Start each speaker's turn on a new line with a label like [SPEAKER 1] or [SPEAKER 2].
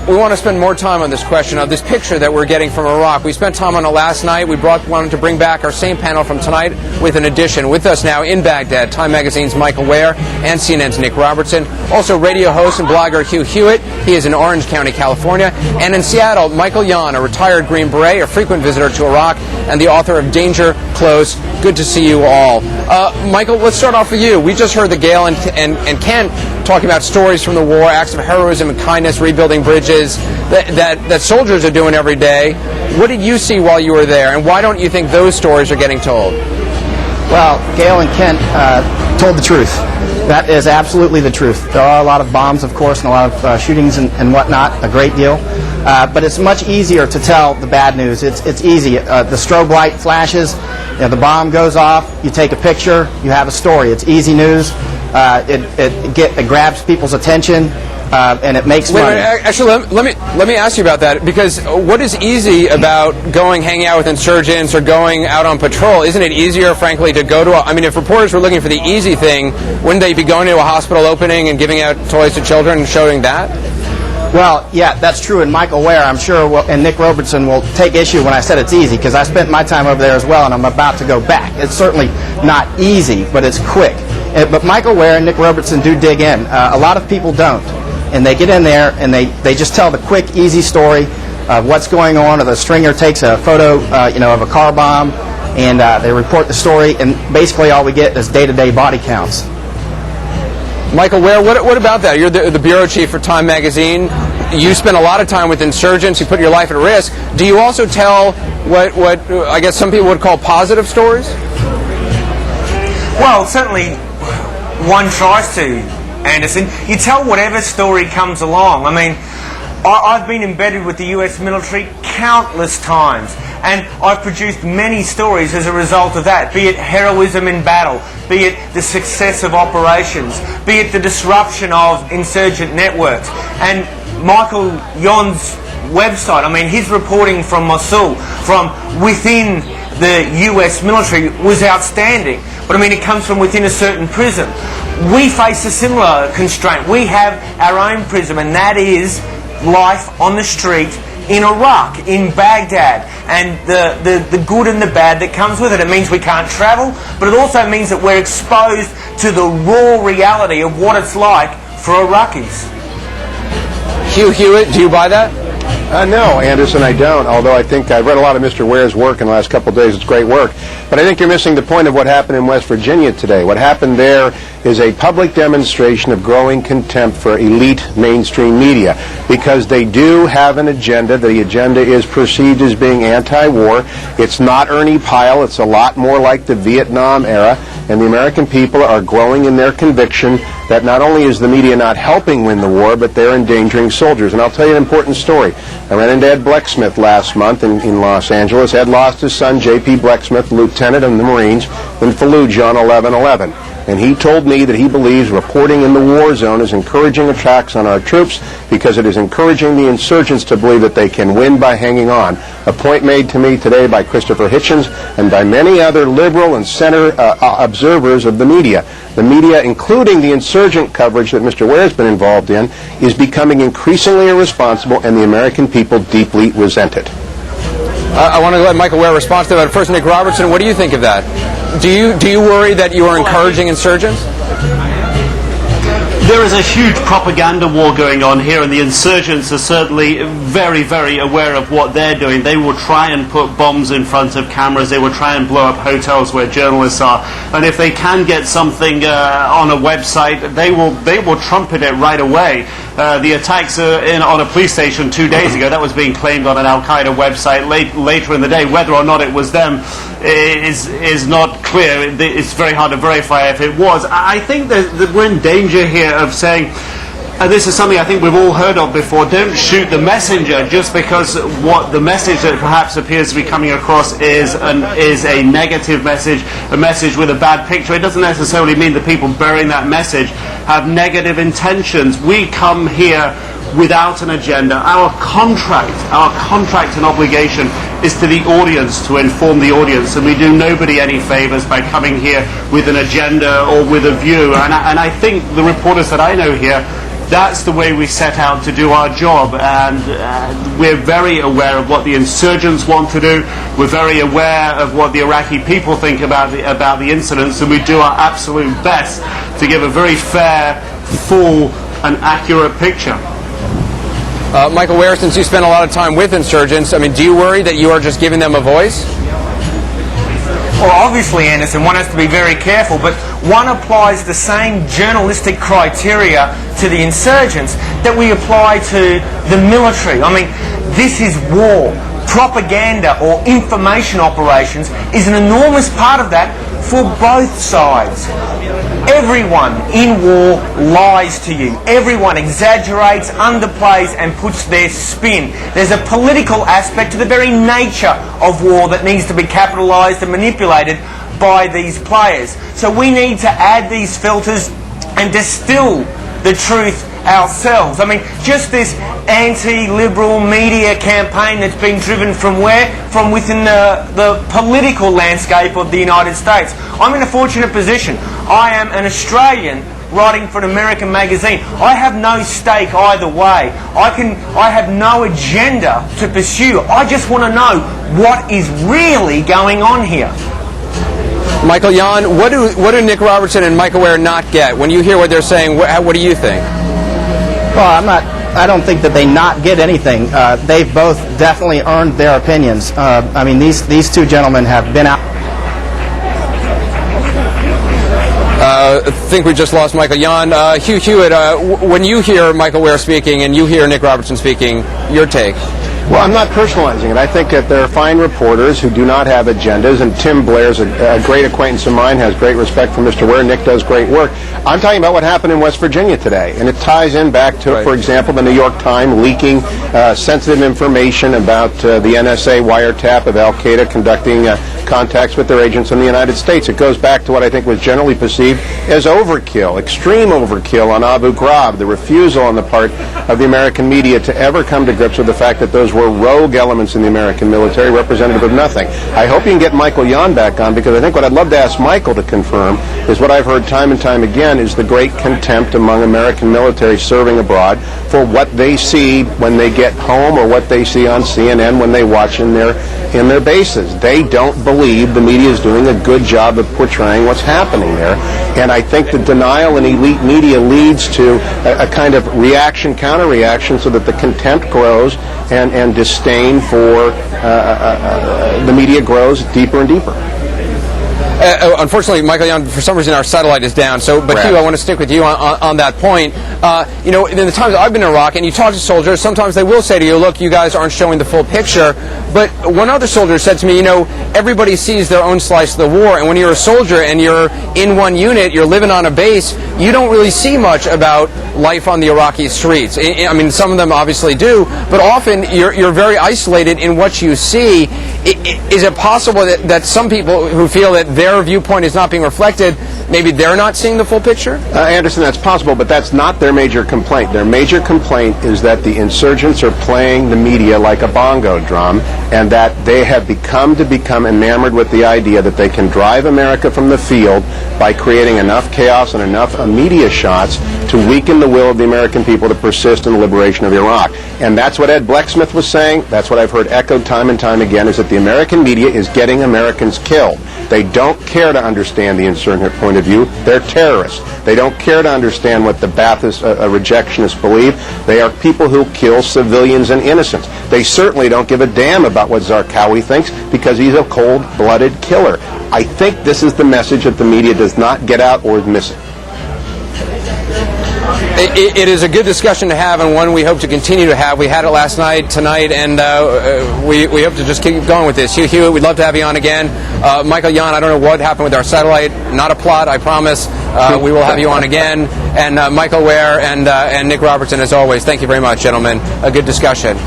[SPEAKER 1] we want to spend more time on this question of this picture that we're getting from Iraq. We spent time on it last night. We wanted to bring back our same panel from tonight with an addition. With us now in Baghdad, Time Magazine's Michael Wear and CNN's Nick Robertson. Also radio host and blogger Hugh Hewitt. He is in Orange County, California. And in Seattle, Michael Yon, a retired Green Beret, a frequent visitor to Iraq, and the author of Danger Close. Good to see you all. Michael, let's start off with you. We just heard the Gail and Ken talking about stories from the war, acts of heroism and kindness, rebuilding bridges that soldiers are doing every day. What did you see while you were there, and why don't you think those stories are getting told?
[SPEAKER 2] Well, Gail and Kent told the truth. That is absolutely the truth. There are a lot of bombs, of course, and a lot of shootings and whatnot, a great deal. But it's much easier to tell the bad news. It's easy. The strobe light flashes, the bomb goes off, you take a picture, you have a story. It's easy news. It grabs people's attention. And it makes money.
[SPEAKER 1] Actually, let me ask you about that, because what is easy about hanging out with insurgents or going out on patrol? Isn't it easier, frankly, to go to if reporters were looking for the easy thing, wouldn't they be going to a hospital opening and giving out toys to children and showing that?
[SPEAKER 2] Well, yeah, that's true, and Michael Wear, I'm sure, and Nick Robertson will take issue when I said it's easy, because I spent my time over there as well, and I'm about to go back. It's certainly not easy, but it's quick. But Michael Wear and Nick Robertson do dig in. A lot of people don't. And they get in there and they just tell the quick, easy story of what's going on, or the stringer takes a photo, of a car bomb, and they report the story, and basically all we get is day-to-day body counts.
[SPEAKER 1] Michael Wear, what about that? You're the bureau chief for Time Magazine. You spend a lot of time with insurgents. You put your life at risk. Do you also tell what I guess some people would call positive stories?
[SPEAKER 3] Well, certainly one tries to, Anderson. You tell whatever story comes along. I've been embedded with the US military countless times, and I've produced many stories as a result of that, be it heroism in battle, be it the success of operations, be it the disruption of insurgent networks. And Michael Yon's website, his reporting from Mosul, from within the US military, was outstanding. But it comes from within a certain prism. We face a similar constraint. We have our own prism, and that is life on the street in Iraq, in Baghdad, and the good and the bad that comes with it. It means we can't travel, but it also means that we're exposed to the raw reality of what it's like for Iraqis.
[SPEAKER 1] Hugh Hewitt, do you buy that?
[SPEAKER 4] No, Anderson, I don't, although I think I've read a lot of Mr. Ware's work in the last couple of days. It's great work. But I think you're missing the point of what happened in West Virginia today. What happened there is a public demonstration of growing contempt for elite mainstream media, because they do have an agenda. The agenda is perceived as being anti-war. It's not Ernie Pyle. It's a lot more like the Vietnam era. And the American people are growing in their conviction that not only is the media not helping win the war, but they're endangering soldiers. And I'll tell you an important story. I ran into Ed Blecksmith last month in Los Angeles. Ed lost his son, J.P. Blecksmith, lieutenant in the Marines, in Fallujah on 11/11. And he told me that he believes reporting in the war zone is encouraging attacks on our troops, because it is encouraging the insurgents to believe that they can win by hanging on. A point made to me today by Christopher Hitchens and by many other liberal and center observers of the media. The media, including the insurgent coverage that Mr. Ware has been involved in, is becoming increasingly irresponsible, and the American people deeply resent it.
[SPEAKER 1] I want to let Michael Wear respond to that. First, Nick Robertson, what do you think of that? Do you worry that you are encouraging insurgents?
[SPEAKER 5] There is a huge propaganda war going on here, and the insurgents are certainly very, very aware of what they're doing. They will try and put bombs in front of cameras. They will try and blow up hotels where journalists are. And if they can get something on a website, they will trumpet it right away. The attacks on a police station 2 days ago, that was being claimed on an Al-Qaeda website later in the day. Whether or not it was them is not clear. It's very hard to verify if it was. I think that we're in danger here of saying, and this is something I think we've all heard of before, don't shoot the messenger just because what the message that perhaps appears to be coming across is a negative message, a message with a bad picture. It doesn't necessarily mean that people bearing that message have negative intentions. We come here without an agenda. Our contract and obligation is to the audience, to inform the audience, and we do nobody any favours by coming here with an agenda or with a view. And I think the reporters that I know here, That's the way we set out to do our job, and we're very aware of what the insurgents want to do. We're very aware of what the Iraqi people think about the incidents, and we do our absolute best to give a very fair, full and accurate picture.
[SPEAKER 1] Michael Wear, since you spend a lot of time with insurgents, I mean, do you worry that you are just giving them a voice?
[SPEAKER 3] Well, obviously, Anderson, one has to be very careful, but one applies the same journalistic criteria to the insurgents that we apply to the military. I mean, this is war. Propaganda or information operations is an enormous part of that for both sides. Everyone in war lies to you. Everyone exaggerates, underplays and puts their spin. There's a political aspect to the very nature of war that needs to be capitalised and manipulated by these players. So we need to add these filters and distill the truth ourselves. I mean, just this anti-liberal media campaign that's been driven from where? From within the political landscape of the United States. I'm in a fortunate position. I am an Australian writing for an American magazine. I have no stake either way. I have no agenda to pursue. I just want to know what is really going on here.
[SPEAKER 1] Michael Yon, what do Nick Robertson and Michael Wear not get? When you hear what they're saying, what do you think?
[SPEAKER 2] Well, I don't think that they not get anything. They've both definitely earned their opinions. I mean, these two gentlemen have been out.
[SPEAKER 1] I think we just lost Michael Yon. Hugh Hewitt, when you hear Michael Wear speaking and you hear Nick Robertson speaking, your take?
[SPEAKER 4] Well, I'm not personalizing it. I think that they're fine reporters who do not have agendas, and Tim Blair's a great acquaintance of mine, has great respect for Mr. Wear. Nick does great work. I'm talking about what happened in West Virginia today, and it ties in back to, for example, the New York Times leaking sensitive information about the NSA wiretap of Al-Qaeda conducting contacts with their agents in the United States. It goes back to what I think was generally perceived as overkill, extreme overkill on Abu Ghraib, the refusal on the part of the American media to ever come to grips with the fact that those were rogue elements in the American military, representative of nothing. I hope you can get Michael Yon back on, because I think what I'd love to ask Michael to confirm is what I've heard time and time again is the great contempt among American military serving abroad for what they see when they get home or what they see on CNN when they watch in their bases. They don't believe the media is doing a good job of portraying what's happening there. And I think the denial in elite media leads to a kind of reaction, counter-reaction, so that the contempt grows and disdain for the media grows deeper and deeper.
[SPEAKER 1] Unfortunately, Michael Yon, for some reason our satellite is down. But Hugh, I want to stick with you on that point. You know, in the times I've been in Iraq and you talk to soldiers, sometimes they will say to you, look, you guys aren't showing the full picture. But one other soldier said to me, you know, everybody sees their own slice of the war, and when you're a soldier and you're in one unit, you're living on a base, you don't really see much about life on the Iraqi streets. I mean, some of them obviously do, but often you're very isolated in what you see. Is it possible that some people who feel that their viewpoint is not being reflected, maybe they're not seeing the full picture?
[SPEAKER 4] Anderson, that's possible, but that's not their major complaint. Their major complaint is that the insurgents are playing the media like a bongo drum, and that they have become enamored with the idea that they can drive America from the field by creating enough chaos and enough media shots to weaken the will of the American people to persist in the liberation of Iraq. And that's what Ed Blecksmith was saying. That's what I've heard echoed time and time again, is that the American media is getting Americans killed. They don't care to understand the insurgent point of view. They're terrorists. They don't care to understand what the Ba'athist rejectionists believe. They are people who kill civilians and innocents. They certainly don't give a damn about what Zarqawi thinks, because he's a cold-blooded killer. I think this is the message that the media does not get out or is missing.
[SPEAKER 1] It is a good discussion to have, and one we hope to continue to have. We had it last night, tonight, and we hope to just keep going with this. Hugh Hewitt, we'd love to have you on again. Michael Yon, I don't know what happened with our satellite. Not a plot, I promise. We will have you on again. And Michael Wear and Nick Robertson, as always, thank you very much, gentlemen. A good discussion.